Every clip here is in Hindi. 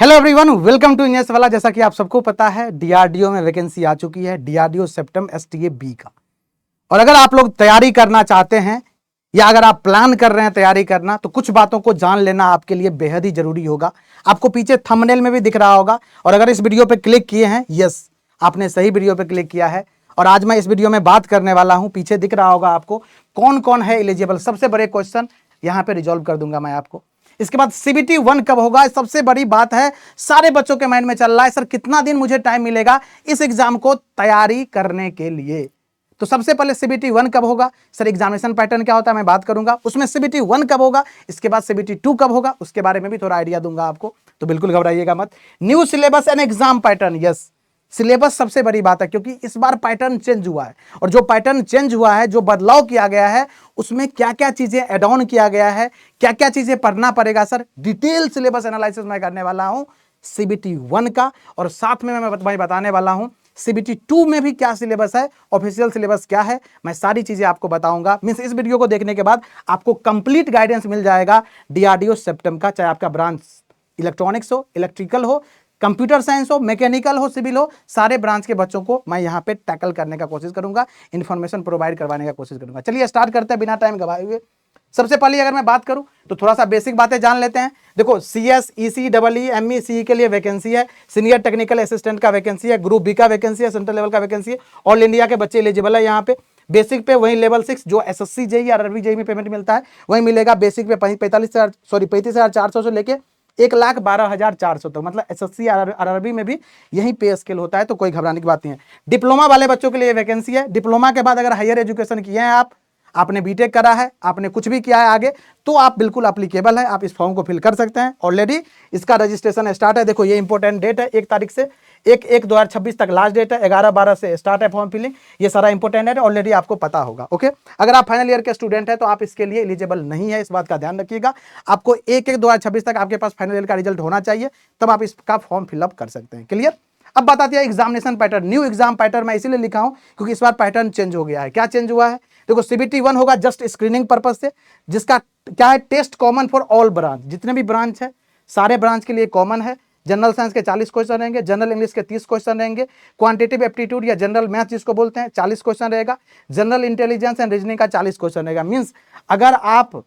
Hello everyone, welcome to engineers वाला। जैसा कि आप सबको पता है, डीआरडीओ में वैकेंसी आ चुकी है, डीआरडीओ सेप्टम एसटीए बी का। और अगर आप लोग तैयारी करना चाहते हैं या अगर आप प्लान कर रहे हैं तैयारी करना, तो कुछ बातों को जान लेना आपके लिए बेहद ही जरूरी होगा। आपको पीछे थंबनेल में भी दिख रहा होगा, और अगर इस वीडियो पे क्लिक किए हैं, यस, आपने सही वीडियो पे क्लिक किया है। और आज मैं इस वीडियो में बात करने वाला हूं, पीछे दिख रहा होगा आपको, कौन कौन है एलिजिबल। सबसे बड़े क्वेश्चन यहां पे रिजॉल्व कर दूंगा मैं आपको। इसके बाद सीबीटी 1 कब होगा, सबसे बड़ी बात है, सारे बच्चों के माइंड में चल रहा है, सर कितना दिन मुझे टाइम मिलेगा इस एग्जाम को तैयारी करने के लिए। तो सबसे पहले सीबीटी 1 कब होगा, सर एग्जामिनेशन पैटर्न क्या होता है मैं बात करूंगा, उसमें सीबीटी 1 कब होगा, इसके बाद सीबीटी 2 कब होगा, उसके बारे में भी थोड़ा आइडिया दूंगा आपको, तो बिल्कुल घबराइएगा मत। New syllabus and exam pattern, yes, syllabus सबसे बड़ी बात है, क्योंकि इस बार पैटर्न चेंज हुआ है, और जो पैटर्न चेंज हुआ है, जो बदलाव किया गया है, उसमें क्या क्या चीजें एड ऑन किया गया है, क्या क्या चीजें पढ़ना पड़ेगा, सर डिटेल सिलेबस एनालिसिस मैं करने वाला हूं सीबीटी 1 का। और साथ में मैं बताने वाला हूं सीबीटी 2 में भी क्या सिलेबस है, ऑफिशियल सिलेबस क्या है, मैं सारी चीजें आपको बताऊंगा। मींस इस वीडियो को देखने के बाद आपको कंप्लीट गाइडेंस मिल जाएगा डीआरडीओ सेप्टम का, चाहे आपका ब्रांच इलेक्ट्रॉनिक्स हो, इलेक्ट्रिकल हो, कंप्यूटर साइंस हो, मैकेनिकल हो, सिविल हो, सारे ब्रांच के बच्चों को मैं यहां पे टैकल करने का कोशिश करूंगा, इन्फॉर्मेशन प्रोवाइड करवाने का कोशिश करूंगा। चलिए स्टार्ट करते हैं बिना टाइम गवाए हुए। सबसे पहले अगर मैं बात करूं तो थोड़ा सा बेसिक बातें जान लेते हैं। देखो, CS, EC, double E, ME, CE के लिए वैकेंसी है, सीनियर टेक्निकल असिस्टेंट का वैकेंसी है, ग्रुप बी का वैकेंसी है, सेंट्रल लेवल का वैकेंसी है, ऑल इंडिया के बच्चे एलिजिबल है यहाँ पे। बेसिक पे वही लेवल 6 जो एसएससी जेई या आरआरबी जेई में पेमेंट मिलता है वही मिलेगा। बेसिक पे 35,400 से लेके 1,12,400 तक, मतलब एसएससी आरआरबी में भी यही पे स्केल होता है, तो कोई घबराने की बात नहीं है। डिप्लोमा वाले बच्चों के लिए वैकेंसी है। डिप्लोमा के बाद अगर हायर एजुकेशन किए हैं आपने बीटेक करा है, आपने कुछ भी किया है आगे, तो आप बिल्कुल एप्लीकेबल है, आप इस फॉर्म को फिल कर सकते हैं। ऑलरेडी इसका रजिस्ट्रेशन स्टार्ट है। देखो, ये इंपॉर्टेंट डेट है, 1 तारीख से 1/1/2026 तक लास्ट डेट है, 11/12 से स्टार्ट है फॉर्म फिलिंग। ये सारा इंपॉर्टेंट है, ऑलरेडी आपको पता होगा। ओके, अगर आप फाइनल ईयर के स्टूडेंट हैं तो आप इसके लिए एलिजिबल नहीं है, इस बात का ध्यान रखिएगा। आपको 1/1/2026 तक आपके पास फाइनल ईयर का रिजल्ट होना चाहिए, तब आप इसका फॉर्म फिलअप कर सकते हैं। क्लियर। अब बात आती है examination pattern. New exam pattern मैं इसीलिए लिखा हूं क्योंकि इस बार पैटर्न चेंज हो गया है। क्या चेंज हुआ है, देखो, सीबीटी 1 होगा जस्ट स्क्रीनिंग पर्पस से, जिसका क्या है, test common for all branch, जितने भी ब्रांच है सारे ब्रांच के लिए कॉमन है। जनरल साइंस के 40 क्वेश्चन रहेंगे, जनरल इंग्लिश के 30 क्वेश्चन रहेंगे, क्वांटिटेटिव एप्टीट्यूड या जनरल मैथ जिसको बोलते हैं 40 क्वेश्चन रहेगा, जनरल इंटेलिजेंस एंड रीजनिंग का 40 क्वेश्चन रहेगा। मींस अगर आप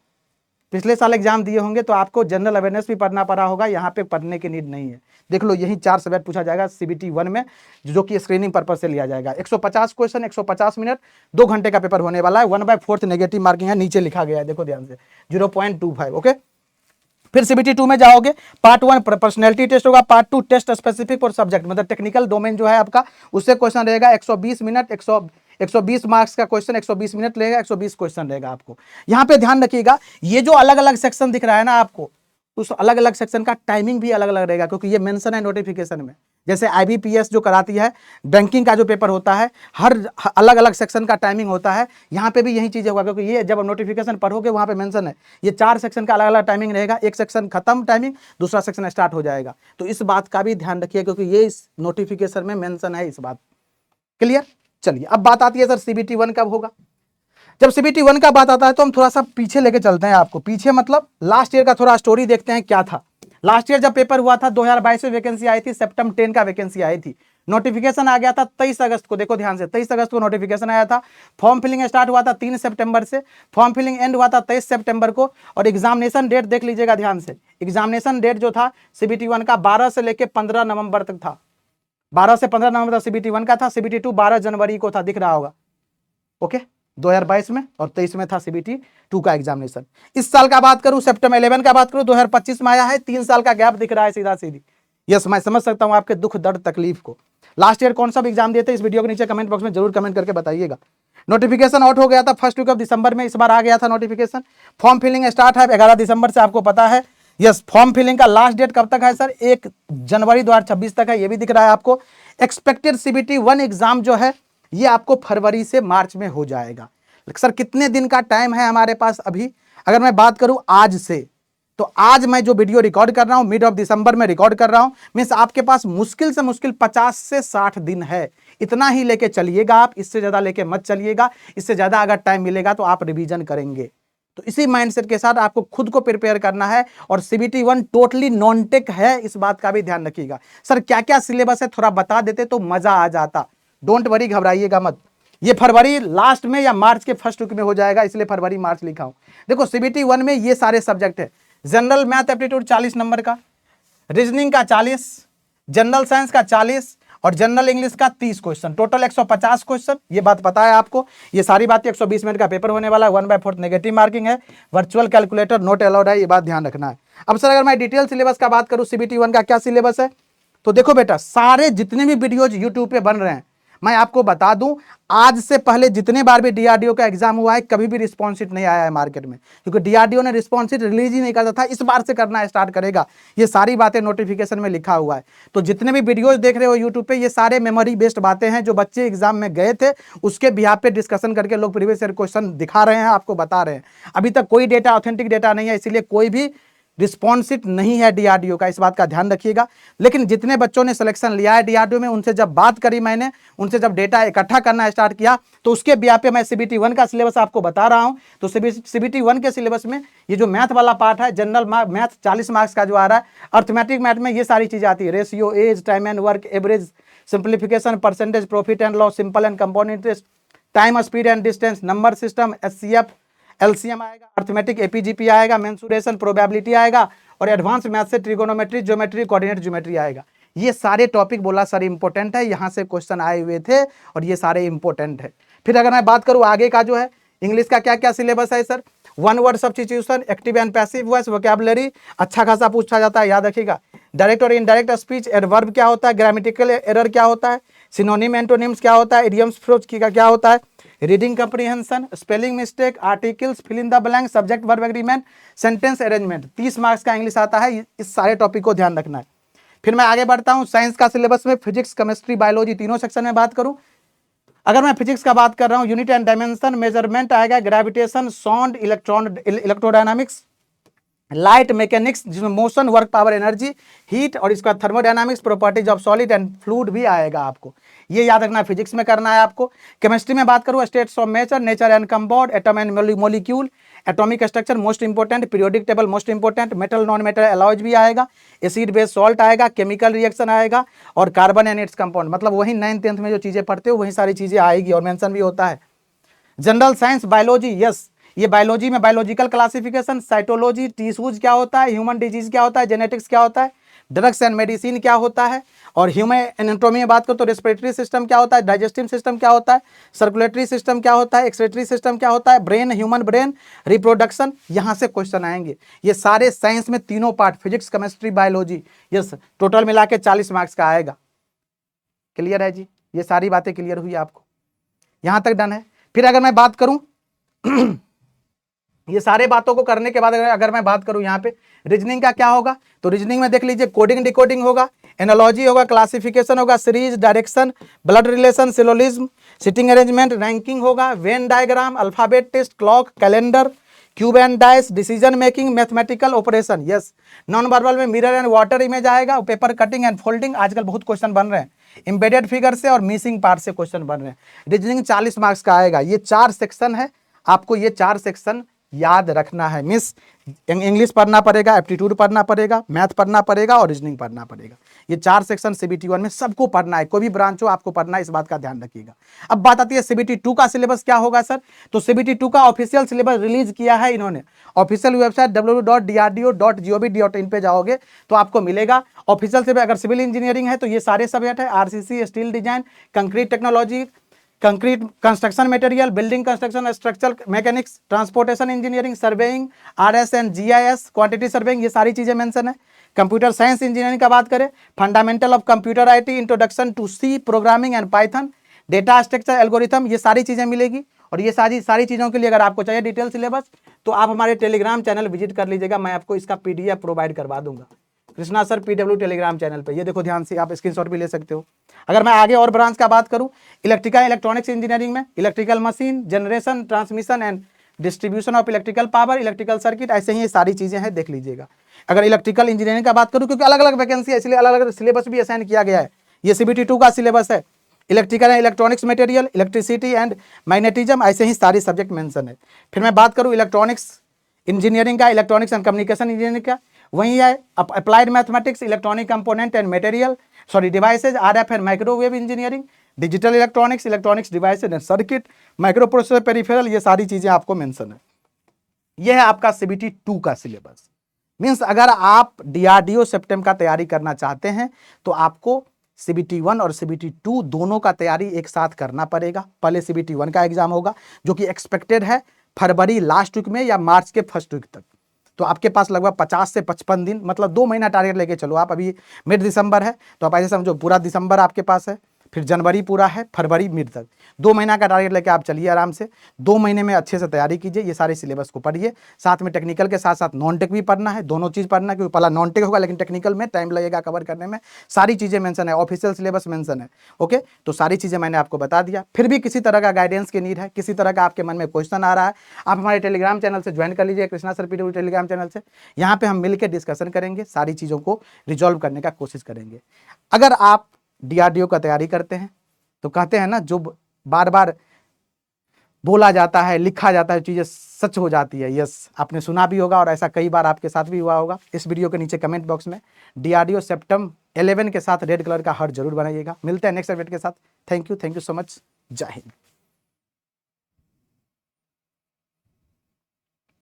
पिछले साल एग्जाम दिए होंगे तो आपको जनरल अवेयरनेस भी पढ़ना पड़ा होगा, यहाँ पे पढ़ने की नीड नहीं है। देख लो, यही 4 सब्जेक्ट पूछा जाएगा सीबीटी 1 में, जो कि स्क्रीनिंग पर्पस से लिया जाएगा। 150 क्वेश्चन, 150 मिनट, 2 घंटे का पेपर होने वाला है। 1/4 नेगेटिव मार्किंग है, नीचे लिखा गया है, देखो ध्यान से, 0.25। ओके, फिर सीबीटी 2 में जाओगे, पार्ट 1 पर्सनैलिटी टेस्ट होगा, part 2 test specific for subject, मतलब टेक्निकल डोमेन जो है आपका, उससे क्वेश्चन रहेगा 120 मिनट, 120 मार्क्स का क्वेश्चन, 120 मिनट रहेगा, 120 क्वेश्चन रहेगा आपको। यहां पे ध्यान रखिएगा, ये जो अलग अलग सेक्शन दिख रहा है ना आपको, उस अलग अलग सेक्शन का टाइमिंग भी अलग अलग रहेगा, क्योंकि ये मेंशन है नोटिफिकेशन में। जैसे आईबीपीएस जो कराती है, बैंकिंग का जो पेपर होता है, हर अलग अलग सेक्शन का टाइमिंग होता है। यहाँ पे भी यही चीज़ होगा, क्योंकि ये जब नोटिफिकेशन पढ़ोगे वहाँ पे मेंशन है, ये 4 सेक्शन का अलग अलग टाइमिंग रहेगा। एक सेक्शन खत्म टाइमिंग, दूसरा सेक्शन स्टार्ट हो जाएगा, तो इस बात का भी ध्यान रखिए, क्योंकि ये इस नोटिफिकेशन में मेंशन है इस बात। क्लियर। चलिए, अब बात आती है सर सीबीटी 1 कब होगा। जब सीबीटी 1 का बात आता है तो हम थोड़ा सा पीछे लेके चलते हैं आपको। पीछे मतलब लास्ट ईयर का थोड़ा स्टोरी देखते हैं क्या था। लास्ट ईयर जब पेपर हुआ था 2022 में वैकेंसी आई थी, सेप्टम 10 का वैकेंसी आई थी, नोटिफिकेशन आ गया था 23 अगस्त को। देखो ध्यान से, 23 अगस्त को नोटिफिकेशन आया था। फॉर्म फिलिंग स्टार्ट हुआ था 3 सितंबर से, फॉर्म फिलिंग एंड हुआ था 23 सितंबर को। और एग्जामिनेशन डेट देख लीजिएगा ध्यान से, एग्जामिनेशन डेट जो था सीबीटी 1 का 12 से लेकर 15 नवंबर तक था। 12 से 15 नवंबर तक सीबीटी 1 का था। सीबीटी 2 12 जनवरी को था, दिख रहा होगा। ओके, 2022 में, और 23 में था सीबीटी 2 का एग्जामिनेशन। इस साल का बात करूं, सितंबर 11 का बात करूं, 2025 में आया है। 3 साल का गैप दिख रहा है सीधा सीधी। यस, मैं समझ सकता हूं आपके दुख दर्द तकलीफ को। लास्ट ईयर कौन सा एग्जाम दिए थे, इस वीडियो के नीचे कमेंट बॉक्स में जरूर कमेंट करके बताइएगा। नोटिफिकेशन आउट हो गया था फर्स्ट वीक ऑफ दिसंबर में, इस बार आ गया था नोटिफिकेशन। फॉर्म फिलिंग स्टार्ट है 11 दिसंबर से, आपको पता है। यस, फॉर्म फिलिंग का लास्ट डेट कब तक है सर, 1 जनवरी 2026 तक है, ये भी दिख रहा है आपको। एक्सपेक्टेड सीबीटी 1 एग्जाम जो है ये आपको फरवरी से मार्च में हो जाएगा। सर कितने दिन का टाइम है हमारे पास अभी, अगर मैं बात करूं आज से, तो आज मैं जो वीडियो रिकॉर्ड कर रहा हूं मिड ऑफ दिसंबर में रिकॉर्ड कर रहा हूं, मींस आपके पास मुश्किल से मुश्किल 50 से 60 दिन है। इतना ही लेके चलिएगा आप, इससे ज्यादा लेके मत चलिएगा। इससे ज्यादा अगर टाइम मिलेगा तो आप रिवीजन करेंगे, तो इसी माइंडसेट के साथ आपको खुद को प्रिपेयर करना है। और CBT 1 टोटली नॉन टेक है, इस बात का भी ध्यान रखिएगा। सर क्या क्या सिलेबस है थोड़ा बता देते तो मजा आ जाता। डोंट वरी, घबराइएगा मत। ये फरवरी लास्ट में या मार्च के फर्स्ट वीक में हो जाएगा, इसलिए फरवरी मार्च लिखा हूं। देखो CBT 1 में ये सारे सब्जेक्ट है। जनरल मैथ एप्टीट्यूड 40 नंबर का, रीजनिंग का 40, जनरल साइंस का 40 और जनरल इंग्लिश का 30 क्वेश्चन, टोटल 150 क्वेश्चन। ये बात पता है आपको। ये सारी बातें 120 मिनट का पेपर होने वाला है। 1/4 नेगेटिव मार्किंग है। वर्चुअल कैलकुलेटर नोट अलाउड है, ये बात ध्यान रखना है। अब सर अगर मैं डिटेल सिलेबस का बात करूं CBT 1 का क्या सिलेबस है, तो देखो बेटा, सारे जितने भी वीडियोज यूट्यूब पे बन रहे हैं, मैं आपको बता दूं, आज से पहले जितने बार भी DRDO का एग्जाम हुआ है, कभी भी रिस्पॉन्स शीट नहीं आया है मार्केट में, क्योंकि DRDO ने रिस्पॉन्स शीट रिलीज ही नहीं करता था। इस बार से करना स्टार्ट करेगा। ये सारी बातें नोटिफिकेशन में लिखा हुआ है। तो जितने भी वीडियोज देख रहे हो यूट्यूब पे, ये सारे मेमोरी बेस्ड बातें हैं जो बच्चे एग्जाम में गए थे, उसके बिहाफ पे डिस्कशन करके लोग प्रीवियस ईयर क्वेश्चन दिखा रहे हैं, आपको बता रहे हैं। अभी तक कोई डेटा ऑथेंटिक डेटा नहीं है, इसीलिए कोई भी रिस्पॉन्स शीट नहीं है DRDO का, इस बात का ध्यान रखिएगा। लेकिन जितने बच्चों ने सिलेक्शन लिया है DRDO में, उनसे जब बात करी मैंने, उनसे जब डेटा इकट्ठा करना स्टार्ट किया, तो उसके बिहाफ पे मैं CBT 1 का सिलेबस आपको बता रहा हूं। तो CBT 1 के सिलेबस में ये जो मैथ वाला पार्ट है, जनरल मैथ 40 मार्क्स का जो आ रहा है, अर्थमेटिक मैथ में ये सारी चीजें आती है। Ratio, age, time and work, average, simplification, percentage, profit and loss, simple and compound interest, time, speed and distance, number system, HCF, LCM आएगा, अर्थमेटिक APGP आएगा, मेंसुरेशन, प्रोबेबिलिटी आएगा, और एडवांस मैथ से ट्रिगोनोमेट्री, ज्योमेट्री, कोऑर्डिनेट ज्योमेट्री आएगा। ये सारे टॉपिक बोला सर इंपॉर्टेंट है, यहां से क्वेश्चन आए हुए थे और ये सारे इंपॉर्टेंट है। फिर अगर मैं बात करूं आगे का जो है इंग्लिश का क्या क्या सिलेबस है sir, 1 word substitution, active and passive voice, vocabulary अच्छा खासा पूछा जाता है, याद रखिएगा। डायरेक्ट और इनडायरेक्ट स्पीच, एडवर्ब क्या होता है, ग्रामेटिकल एरर क्या होता है, सिनोनिम एंटोनिम्स क्या होता है, इडियम्स फ्रेज क्या होता है, reading comprehension, spelling mistake, articles, fill in the blank, subject verb agreement, sentence arrangement. 30 marks का इंग्लिश आता है, इस सारे टॉपिक को ध्यान रखना है। फिर मैं आगे बढ़ता हूं साइंस का सिलेबस में, फिजिक्स, केमिस्ट्री, बायोलॉजी तीनों सेक्शन में बात करूं। अगर मैं फिजिक्स का बात कर रहा हूं, यूनिट एंड डायमेंशन, मेजरमेंट आएगा, gravitation, sound, electrodynamics, light mechanics जिसमें motion, work, power, energy, heat, और इसका thermodynamics, properties of solid and fluid भी आएगा आपको। ये याद रखना, फिजिक्स में करना है आपको। केमिस्ट्री में बात करूँ, states of nature and compound, atom and molecule, atomic structure most important, periodic table most important, metal non metal alloys भी आएगा, एसिड बेस सॉल्ट आएगा, केमिकल रिएक्शन आएगा, और कार्बन एंड इट्स कंपाउंड। मतलब वही 9th 10th में जो चीजें पढ़ते हो वही सारी चीजें आएगी, और मेंशन भी होता है। जनरल साइंस, बायोलॉजी, यस, ये बायोलॉजी में बायोलॉजिकल क्लासिफिकेशन, साइटोलॉजी, टिश्यूज क्या होता है, ह्यूमन डिजीज क्या होता है, जेनेटिक्स क्या होता है, ड्रग्स एंड मेडिसिन क्या होता है, और ह्यूमन एनाटॉमी में बात करो तो रेस्पिरेटरी सिस्टम क्या होता है, डाइजेस्टिव सिस्टम क्या होता है, सर्कुलेटरी सिस्टम क्या होता है, एक्सक्रीटरी सिस्टम क्या होता है, ब्रेन, ह्यूमन ब्रेन, रिप्रोडक्शन, यहां से क्वेश्चन आएंगे। ये सारे साइंस में तीनों part, physics, chemistry, biology, yes, total मिला के 40 मार्क्स का आएगा। क्लियर है जी, ये सारी बातें क्लियर हुई आपको, यहां तक डन है। फिर अगर मैं बात करूं ये सारे बातों को करने के बाद अगर मैं बात करूं यहाँ पे रीजनिंग का क्या होगा, तो रीजनिंग में देख लीजिए, कोडिंग डिकोडिंग होगा, एनालॉजी होगा, क्लासिफिकेशन होगा, series, direction, blood relation, syllogism, sitting arrangement, ranking होगा, Venn diagram, alphabet test, clock, calendar, cube and dice, decision making, mathematical operation, yes. Non verbal में मिरर एंड वाटर इमेज आएगा, पेपर कटिंग एंड फोल्डिंग, आजकल बहुत क्वेश्चन बन रहे हैं, एम्बेडेड फिगर से और मिसिंग पार्ट से क्वेश्चन बन रहे हैं। रीजनिंग 40 मार्क्स का आएगा। ये 4 सेक्शन है, आपको ये 4 सेक्शन याद रखना है। मिस इंग्लिश पढ़ना पड़ेगा, एप्टीट्यूड पढ़ना पड़ेगा, मैथ पढ़ना पड़ेगा और रीजनिंग पढ़ना पड़ेगा। ये 4 सेक्शन CBT 1 में सबको पढ़ना है, कोई भी ब्रांच हो आपको पढ़ना है, इस बात का ध्यान रखिएगा। अब बात आती है CBT 2 का सिलेबस क्या होगा सर, तो CBT 2 का ऑफिशियल सिलेबस रिलीज किया है इन्होंने। ऑफिशियल वेबसाइट www.drdo.gov.in पे जाओगे तो आपको मिलेगा ऑफिशियल सिलेबस। अगर सिविल इंजीनियरिंग है तो ये सारे सब्जेक्ट है, RCC, steel design, concrete technology, concrete construction material, building construction, structural mechanics, transportation engineering, surveying, RS and GIS, quantity surveying, ये सारी चीजें मेंशन है। कंप्यूटर साइंस इंजीनियरिंग का बात करें, fundamental of computer IT, introduction to C programming and Python, data structure algorithm, ये सारी चीजें मिलेगी। और ये सारी चीजों के लिए अगर आपको चाहिए डिटेल सिलेबस तो आप हमारे टेलीग्राम चैनल विजिट कर लीजिएगा, मैं आपको इसका PDF प्रोवाइड करवा दूंगा, Krishna sir PW Telegram channel पे। ये देखो ध्यान से, आप स्क्रीनशॉट भी ले सकते हो। अगर मैं आगे और ब्रांच का बात करूं, इलेक्ट्रिकल इलेक्ट्रॉनिक्स इंजीनियरिंग में electrical machine, generation, transmission and distribution of electrical power, electrical circuit, ऐसे ही ये सारी चीजें हैं, देख लीजिएगा। अगर इलेक्ट्रिकल इंजीनियरिंग का बात करूं, क्योंकि अलग अलग वैकेंसी है इसलिए अलग अलग सिलेबस भी असाइन किया गया है। ये CBT 2 का सिलेबस है, electrical and electronics material, electricity and magnetism, ऐसे ही सारे सब्जेक्ट मेंशन है। फिर मैं बात करूं इलेक्ट्रॉनिक्स इंजीनियरिंग का इलेक्ट्रॉनिक्स एंड कम्युनिकेशन इंजीनियरिंग का वही है। Applied mathematics, electronic component and material devices, RF and microwave engineering, digital electronics, electronics devices and circuit, micro processor peripheral, ये सारी चीजें आपको मेंशन है। यह है आपका सीबीटी 2 का सिलेबस। मीन्स अगर आप डीआरडीओ सेप्टेम का तैयारी करना चाहते हैं तो आपको सीबीटी 1 और सीबीटी 2 दोनों का तैयारी एक साथ करना पड़ेगा। पहले सीबीटी 1 का एग्जाम होगा जो कि एक्सपेक्टेड है फरवरी लास्ट वीक में या मार्च के फर्स्ट वीक तक। तो आपके पास लगभग 50 से 55 दिन, मतलब 2 महीना टारगेट लेके चलो आप। अभी मिड दिसंबर है तो आप ऐसे समझो पूरा दिसंबर आपके पास है, फिर जनवरी पूरा है, फरवरी मिड तक 2 महीना का टारगेट लेके आप चलिए आराम से। 2 महीने में अच्छे से तैयारी कीजिए, ये सारे सिलेबस को पढ़िए। साथ में टेक्निकल के साथ साथ नॉन टेक भी पढ़ना है, दोनों चीज़ पढ़ना है, क्योंकि पहला नॉन टेक होगा लेकिन टेक्निकल में टाइम लगेगा कवर करने में। सारी चीज़ें मेंशन है, ऑफिशियल सिलेबस मेंशन है। ओके, तो सारी चीज़ें मैंने आपको बता दिया। फिर भी किसी तरह का गाइडेंस की नीड है, किसी तरह का आपके मन में क्वेश्चन आ रहा है, आप हमारे टेलीग्राम चैनल से ज्वाइन कर लीजिए, Krishna sir PW Telegram channel से। यहाँ पे हम मिलकर डिस्कशन करेंगे, सारी चीज़ों को रिजॉल्व करने का कोशिश करेंगे। अगर आप डीआरडीओ का तैयारी करते हैं तो कहते हैं ना, जो बार बार बोला जाता है, लिखा जाता है, चीज़ें सच हो जाती है। यस, आपने सुना भी होगा और ऐसा कई बार आपके साथ भी हुआ होगा। इस वीडियो के नीचे कमेंट बॉक्स में डीआरडीओ सेप्टेम 11 के साथ रेड कलर का हार्ट जरूर बनाइएगा। मिलते हैं नेक्स्ट अपडेट के साथ। Thank you so much. जय हिंद।